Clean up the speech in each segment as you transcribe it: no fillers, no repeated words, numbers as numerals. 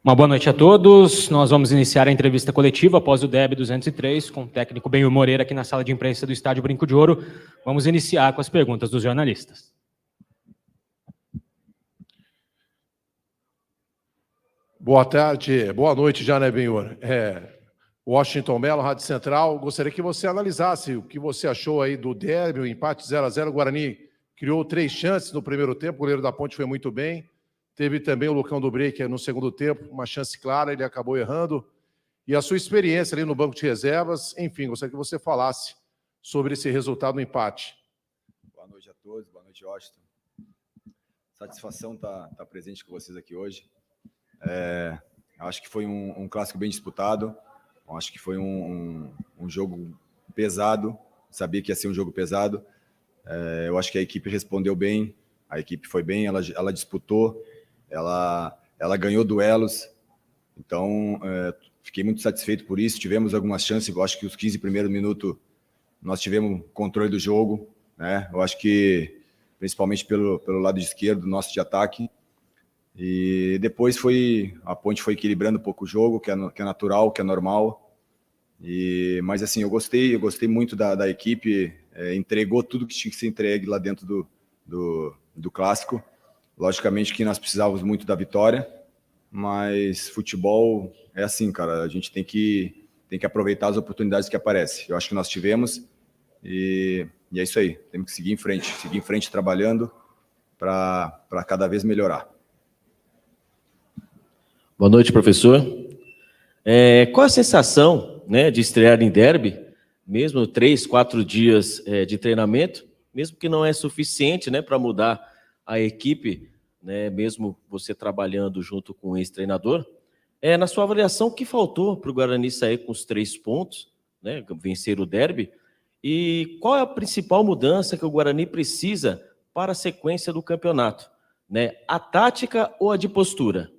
Uma boa noite a todos. Nós vamos iniciar a entrevista coletiva após o derby 203 com o técnico Benhur Moreira aqui na sala de imprensa do Estádio Brinco de Ouro. Vamos iniciar com as perguntas dos jornalistas. Boa tarde, boa noite já, né, Benhur? Washington Mello, Rádio Central. Gostaria que você analisasse o que você achou aí do derby, o empate 0-0. O Guarani criou 3 chances no primeiro tempo, o goleiro da Ponte foi muito bem. Teve também o Lucão do Break no segundo tempo, uma chance clara, ele acabou errando. E a sua experiência ali no banco de reservas, enfim, gostaria que você falasse sobre esse resultado do empate. Boa noite a todos, boa noite, Washington. Satisfação estar presente com vocês aqui hoje. Acho que foi um clássico bem disputado, acho que foi um jogo pesado, sabia que ia ser um jogo pesado. Eu acho que a equipe respondeu bem, a equipe foi bem, ela disputou, ela ganhou duelos, então fiquei muito satisfeito por isso. Tivemos algumas chances, eu acho que os 15 primeiros minutos nós tivemos controle do jogo, né? Eu acho que principalmente pelo lado esquerdo nosso de ataque, e depois a Ponte foi equilibrando um pouco o jogo, que é natural, que é normal. Mas assim, eu gostei muito da equipe, entregou tudo que tinha que ser entregue lá dentro do clássico. Logicamente que nós precisávamos muito da vitória, mas futebol é assim, cara, a gente tem que aproveitar as oportunidades que aparecem. Eu acho que nós tivemos, e é isso aí, temos que seguir em frente trabalhando para cada vez melhorar. Boa noite, professor. Qual a sensação, né, de estrear em derby, mesmo 3, 4 dias de treinamento, mesmo que não é suficiente, né, para mudar a equipe, né, mesmo você trabalhando junto com o ex-treinador, na sua avaliação, o que faltou para o Guarani sair com os 3 pontos, né, vencer o derby, e qual é a principal mudança que o Guarani precisa para a sequência do campeonato, né, a tática ou a de postura?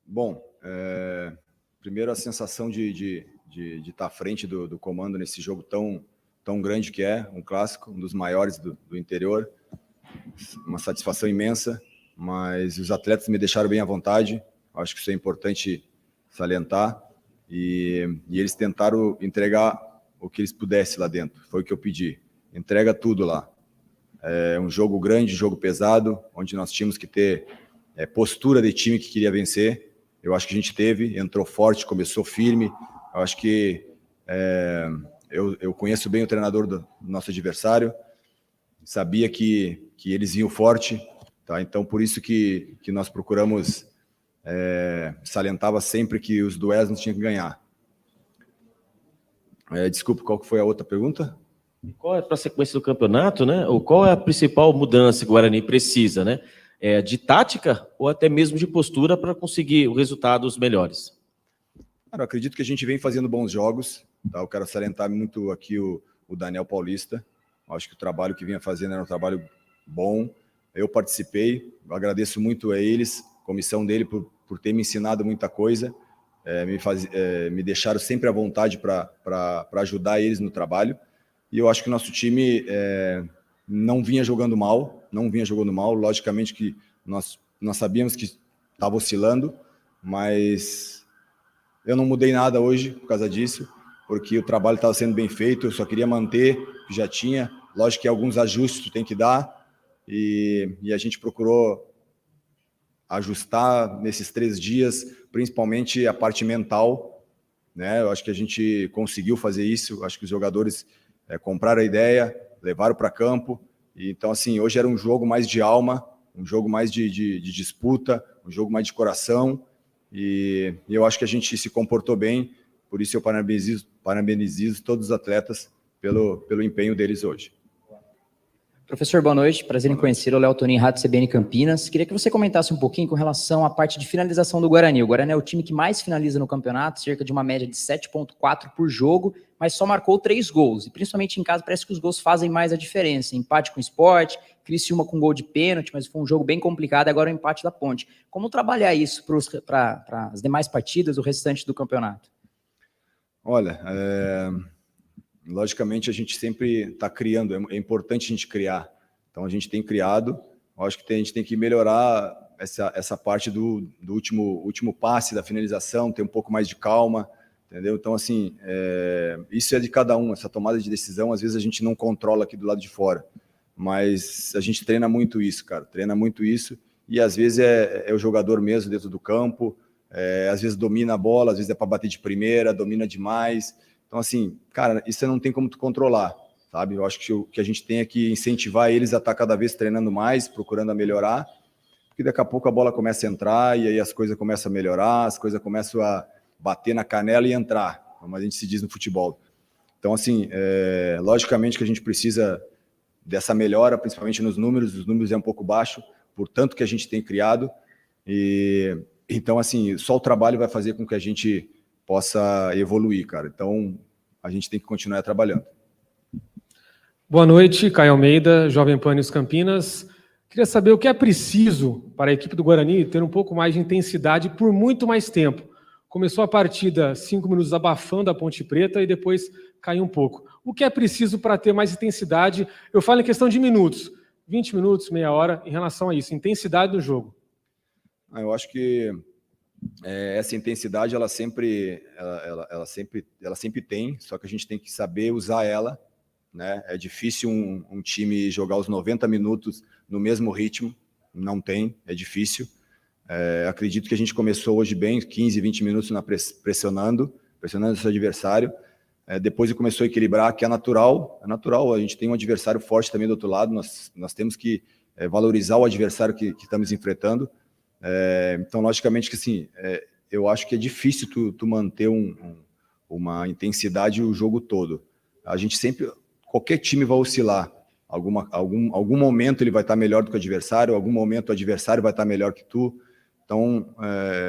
Bom, primeiro a sensação de estar à frente do comando nesse jogo tão grande que é, um clássico, um dos maiores do interior, uma satisfação imensa, mas os atletas me deixaram bem à vontade, acho que isso é importante salientar, e eles tentaram entregar o que eles pudessem lá dentro, foi o que eu pedi, entrega tudo lá. É um jogo grande, jogo pesado, onde nós tínhamos que ter postura de time que queria vencer. Eu acho que a gente teve, entrou forte, começou firme. Eu acho que eu conheço bem o treinador do nosso adversário, sabia que eles iam forte, tá? Então por isso que nós procuramos, salientava sempre que os duelos nós tínhamos que ganhar. Desculpa, qual que foi a outra pergunta? Qual é para a sequência do campeonato, né? Ou qual é a principal mudança que o Guarani precisa, né? De tática ou até mesmo de postura para conseguir resultados melhores? Cara, eu acredito que a gente vem fazendo bons jogos, tá? Eu quero salientar muito aqui o Daniel Paulista. Eu acho que o trabalho que vinha fazendo era um trabalho bom. Eu participei, eu agradeço muito a eles, a comissão dele, por ter me ensinado muita coisa, me deixaram sempre à vontade para ajudar eles no trabalho. E eu acho que o nosso time não vinha jogando mal, logicamente que nós sabíamos que estava oscilando, mas eu não mudei nada hoje por causa disso, porque o trabalho estava sendo bem feito, eu só queria manter o que já tinha. Lógico que alguns ajustes tu tem que dar, e a gente procurou ajustar nesses 3 dias, principalmente a parte mental, né? Eu acho que a gente conseguiu fazer isso, acho que os jogadores compraram a ideia, levaram para campo. Então, assim, hoje era um jogo mais de alma, um jogo mais de disputa, um jogo mais de coração, e eu acho que a gente se comportou bem, por isso eu parabenizo todos os atletas pelo empenho deles hoje. Professor, boa noite. Prazer em conhecer o Léo Tonin, Rádio CBN Campinas. Queria que você comentasse um pouquinho com relação à parte de finalização do Guarani. O Guarani é o time que mais finaliza no campeonato, cerca de uma média de 7,4 por jogo, mas só marcou 3 gols. E principalmente em casa parece que os gols fazem mais a diferença. Empate com o Sport, Criciúma com gol de pênalti, mas foi um jogo bem complicado, agora o empate da Ponte. Como trabalhar isso para as demais partidas, o restante do campeonato? Olha, logicamente a gente sempre está criando, é importante a gente criar. Então a gente tem criado, eu acho que a gente tem que melhorar essa parte do último passe, da finalização, ter um pouco mais de calma, entendeu? Então, assim, isso é de cada um, essa tomada de decisão, às vezes a gente não controla aqui do lado de fora, mas a gente treina muito isso, cara, treina muito isso, e às vezes é o jogador mesmo dentro do campo, às vezes domina a bola, às vezes é para bater de primeira, domina demais. Então, assim, cara, isso não tem como tu controlar, sabe? Eu acho que o que a gente tem é que incentivar eles a estar cada vez treinando mais, procurando a melhorar, porque daqui a pouco a bola começa a entrar e aí as coisas começam a melhorar, as coisas começam a bater na canela e entrar, como a gente se diz no futebol. Então, assim, logicamente que a gente precisa dessa melhora, principalmente nos números, os números é um pouco baixo, por tanto que a gente tem criado, e então, assim, só o trabalho vai fazer com que a gente possa evoluir, cara. Então, a gente tem que continuar trabalhando. Boa noite, Caio Almeida, Jovem Pan News Campinas. Queria saber o que é preciso para a equipe do Guarani ter um pouco mais de intensidade por muito mais tempo. Começou a partida 5 minutos abafando a Ponte Preta e depois caiu um pouco. O que é preciso para ter mais intensidade? Eu falo em questão de minutos, 20 minutos, meia hora, em relação a isso, intensidade do jogo. Eu acho que essa intensidade ela sempre tem, só que a gente tem que saber usar ela, né? É difícil um time jogar os 90 minutos no mesmo ritmo, não tem, é difícil. Acredito que a gente começou hoje bem, 15, 20 minutos pressionando o seu adversário. Depois ele começou a equilibrar, que é natural, a gente tem um adversário forte também do outro lado, nós temos que valorizar o adversário que estamos enfrentando. Então, logicamente que assim, eu acho que é difícil tu manter uma intensidade o jogo todo. A gente sempre, qualquer time vai oscilar. Algum momento ele vai estar melhor do que o adversário, algum momento o adversário vai estar melhor que tu. Então,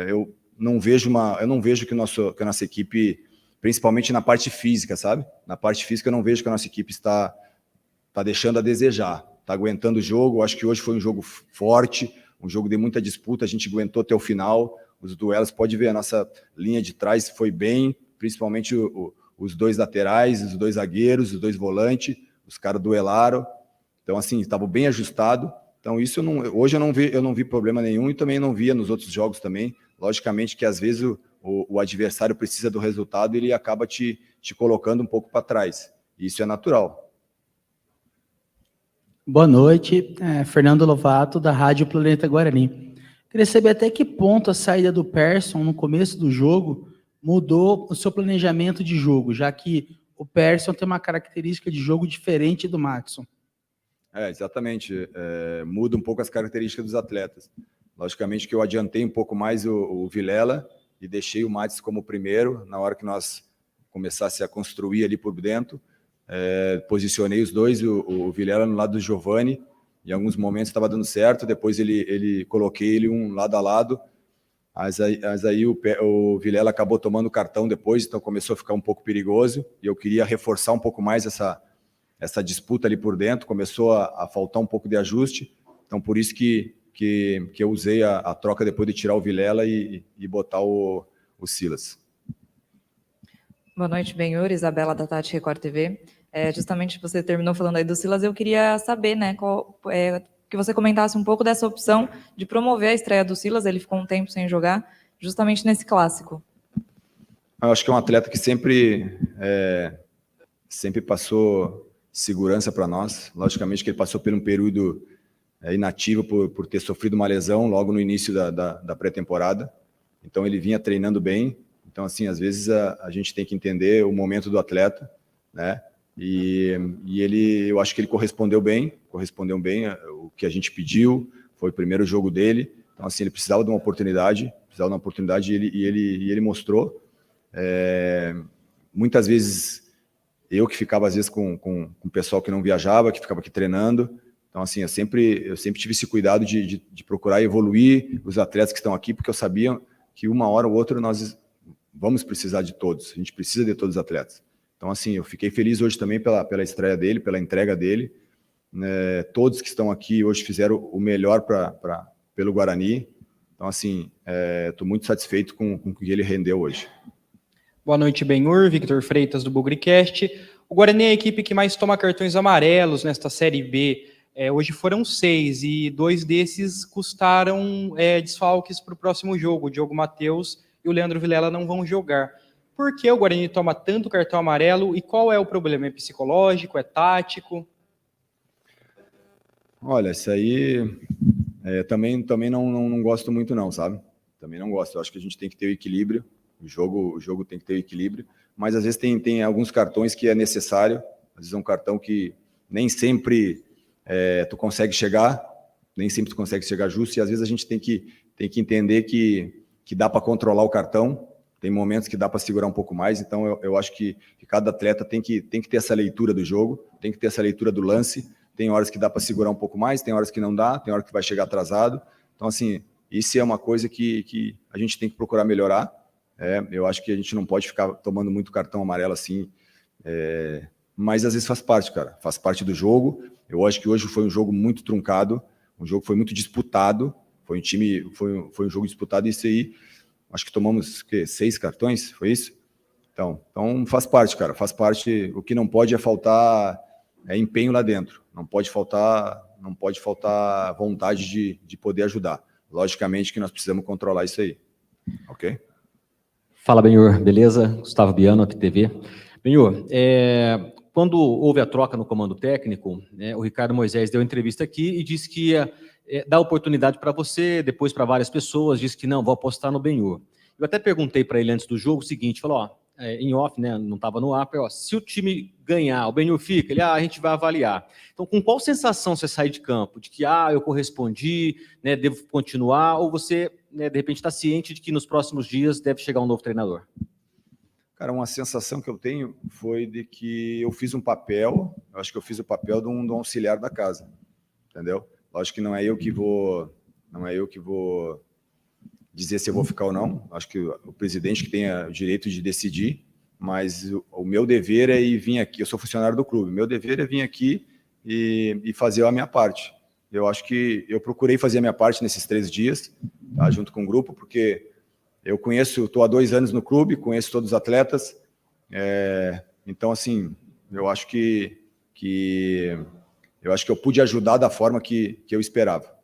eu não vejo que a nossa equipe, principalmente na parte física, sabe? Na parte física eu não vejo que a nossa equipe está deixando a desejar, está aguentando o jogo. Eu acho que hoje foi um jogo forte, um jogo de muita disputa, a gente aguentou até o final, os duelos, pode ver, a nossa linha de trás foi bem, principalmente os dois laterais, os dois zagueiros, os dois volantes, os caras duelaram, então assim, estava bem ajustado. Então isso hoje eu não vi problema nenhum e também não via nos outros jogos também. Logicamente que às vezes o adversário precisa do resultado e ele acaba te colocando um pouco para trás, isso é natural. Boa noite, Fernando Lovato, da Rádio Planeta Guarani. Queria saber até que ponto a saída do Persson no começo do jogo mudou o seu planejamento de jogo, já que o Persson tem uma característica de jogo diferente do Maxson. Exatamente, muda um pouco as características dos atletas. Logicamente que eu adiantei um pouco mais o Vilela e deixei o Matos como primeiro, na hora que nós começasse a construir ali por dentro. Posicionei os dois, o Vilela no lado do Giovani, em alguns momentos estava dando certo, depois coloquei ele um lado a lado, mas aí o Vilela acabou tomando o cartão depois, então começou a ficar um pouco perigoso, e eu queria reforçar um pouco mais essa disputa ali por dentro, começou a faltar um pouco de ajuste, então por isso que eu usei a troca depois de tirar o Vilela e botar o Silas. Boa noite, Benhur, Isabela da Tati Record TV. Justamente você terminou falando aí do Silas, eu queria saber, né, que você comentasse um pouco dessa opção de promover a estreia do Silas, ele ficou um tempo sem jogar, justamente nesse clássico. Eu acho que é um atleta que sempre passou segurança para nós, logicamente que ele passou por um período inativo por ter sofrido uma lesão logo no início da pré-temporada, então ele vinha treinando bem, então assim, às vezes a gente tem que entender o momento do atleta, né? E eu acho que ele correspondeu bem o que a gente pediu, foi o primeiro jogo dele, então assim, ele precisava de uma oportunidade e ele mostrou. Muitas vezes eu que ficava às vezes com o pessoal que não viajava, que ficava aqui treinando, então assim, eu sempre tive esse cuidado de procurar evoluir os atletas que estão aqui, porque eu sabia que uma hora ou outra nós vamos precisar de todos, a gente precisa de todos os atletas. Então, assim, eu fiquei feliz hoje também pela estreia dele, pela entrega dele. Todos que estão aqui hoje fizeram o melhor pelo Guarani. Então, assim, estou muito satisfeito com o que ele rendeu hoje. Boa noite, Benhur, Victor Freitas, do Bugricast. O Guarani é a equipe que mais toma cartões amarelos nesta Série B. Hoje foram 6 e 2 desses custaram desfalques para o próximo jogo. O Diogo Matheus e o Leandro Vilela não vão jogar. Por que o Guarani toma tanto cartão amarelo e qual é o problema? É psicológico? É tático? Olha, isso aí também não gosto muito não, sabe? Também não gosto. Eu acho que a gente tem que ter o equilíbrio. O jogo tem que ter o equilíbrio. Mas às vezes tem alguns cartões que é necessário. Às vezes é um cartão que nem sempre tu consegue chegar, justo. E às vezes a gente tem que entender que dá para controlar o cartão. Tem momentos que dá para segurar um pouco mais. Então eu acho que cada atleta tem que ter essa leitura do jogo, tem que ter essa leitura do lance. Tem horas que dá para segurar um pouco mais, tem horas que não dá, tem hora que vai chegar atrasado. Então, assim, isso é uma coisa que a gente tem que procurar melhorar. Eu acho que a gente não pode ficar tomando muito cartão amarelo assim, mas às vezes faz parte, cara. Faz parte do jogo. Eu acho que hoje foi um jogo muito truncado, um jogo que foi muito disputado, foi um jogo disputado, e isso aí, acho que tomamos 6 cartões, foi isso? Então faz parte, cara, faz parte. O que não pode é faltar empenho lá dentro, não pode faltar vontade de poder ajudar. Logicamente que nós precisamos controlar isso aí, ok? Fala, Benhur, beleza? Gustavo Biano, AppTV. Benhur, quando houve a troca no comando técnico, o Ricardo Moisés deu entrevista aqui e disse que ia dar oportunidade para você, depois para várias pessoas, disse que não, vou apostar no Benhur. Eu até perguntei para ele antes do jogo o seguinte, falou, em off, né, não estava no ar, se o time ganhar, o Benhur fica, ele, a gente vai avaliar. Então, com qual sensação você sai de campo? De que, eu correspondi, né, devo continuar, ou você, né, de repente, está ciente de que nos próximos dias deve chegar um novo treinador? Cara, uma sensação que eu tenho foi de que eu fiz um papel, eu acho que eu fiz o papel de um auxiliar da casa, entendeu? Lógico que não é eu que vou dizer se eu vou ficar ou não, acho que o presidente que tem o direito de decidir, mas o meu dever é ir vir aqui, eu sou funcionário do clube, o meu dever é vir aqui e fazer a minha parte. Eu acho que eu procurei fazer a minha parte nesses 3 dias, tá, junto com o grupo, porque eu estou há 2 anos no clube, conheço todos os atletas, então, assim, eu acho que eu pude ajudar da forma que eu esperava.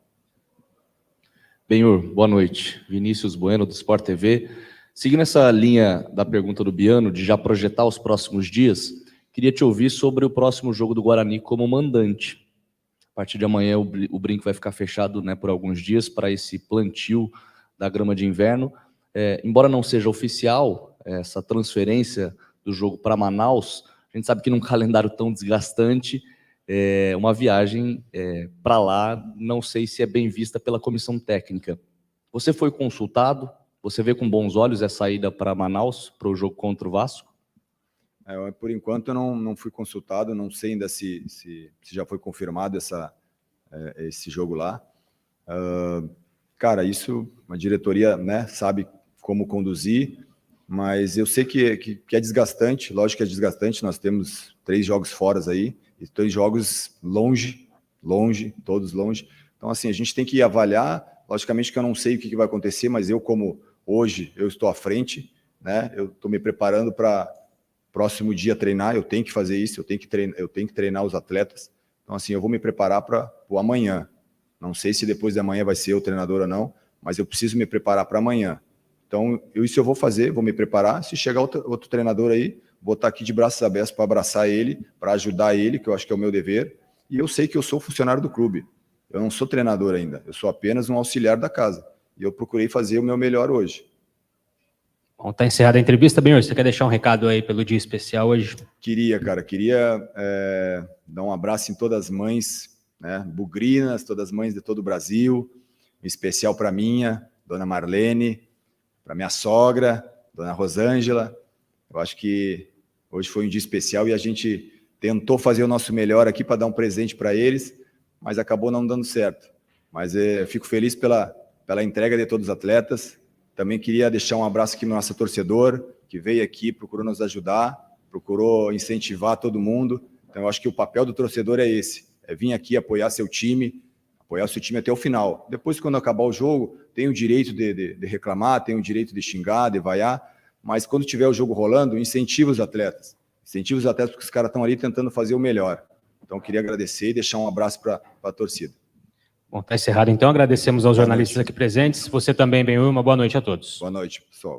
Benhur, boa noite. Vinícius Bueno, do Sport TV. Seguindo essa linha da pergunta do Biano, de já projetar os próximos dias, queria te ouvir sobre o próximo jogo do Guarani como mandante. A partir de amanhã o brinco vai ficar fechado, né, por alguns dias para esse plantio da grama de inverno. Embora não seja oficial essa transferência do jogo para Manaus, a gente sabe que num calendário tão desgastante, uma viagem para lá, não sei se é bem vista pela comissão técnica. Você foi consultado? Você vê com bons olhos essa ida para Manaus, para o jogo contra o Vasco? Por enquanto eu não fui consultado, não sei ainda se já foi confirmado esse jogo lá. Cara, isso a diretoria, né, sabe como conduzir, mas eu sei que é desgastante, lógico que é desgastante, nós temos 3 jogos fora aí, e 3 jogos longe, todos longe. Então, assim, a gente tem que avaliar. Logicamente que eu não sei o que vai acontecer, mas eu, como hoje eu estou à frente, né? Eu estou me preparando para próximo dia treinar. Eu tenho que fazer isso, eu tenho que treinar os atletas. Então, assim, eu vou me preparar para o amanhã. Não sei se depois de amanhã vai ser o treinador ou não, mas eu preciso me preparar para amanhã. Então, isso eu vou fazer, vou me preparar. Se chegar outro treinador aí, vou estar aqui de braços abertos para abraçar ele, para ajudar ele, que eu acho que é o meu dever. E eu sei que eu sou funcionário do clube. Eu não sou treinador ainda. Eu sou apenas um auxiliar da casa. E eu procurei fazer o meu melhor hoje. Bom, tá encerrada a entrevista. Benhur, você quer deixar um recado aí pelo dia especial hoje? Queria dar um abraço em todas as mães, né, bugrinas, todas as mães de todo o Brasil, em especial para minha, dona Marlene, para minha sogra, dona Rosângela. Eu acho que hoje foi um dia especial e a gente tentou fazer o nosso melhor aqui para dar um presente para eles, mas acabou não dando certo. Mas eu fico feliz pela entrega de todos os atletas. Também queria deixar um abraço aqui no nosso torcedor, que veio aqui, procurou nos ajudar, procurou incentivar todo mundo. Então, eu acho que o papel do torcedor é esse, é vir aqui apoiar seu time até o final. Depois, quando acabar o jogo, tem o direito de reclamar, tem o direito de xingar, de vaiar, mas quando tiver o jogo rolando, incentiva os atletas porque os caras estão ali tentando fazer o melhor. Então, queria agradecer e deixar um abraço para a torcida. Bom, está encerrado então. Agradecemos aos jornalistas aqui presentes. Você também, Benhur, uma boa noite a todos. Boa noite, pessoal.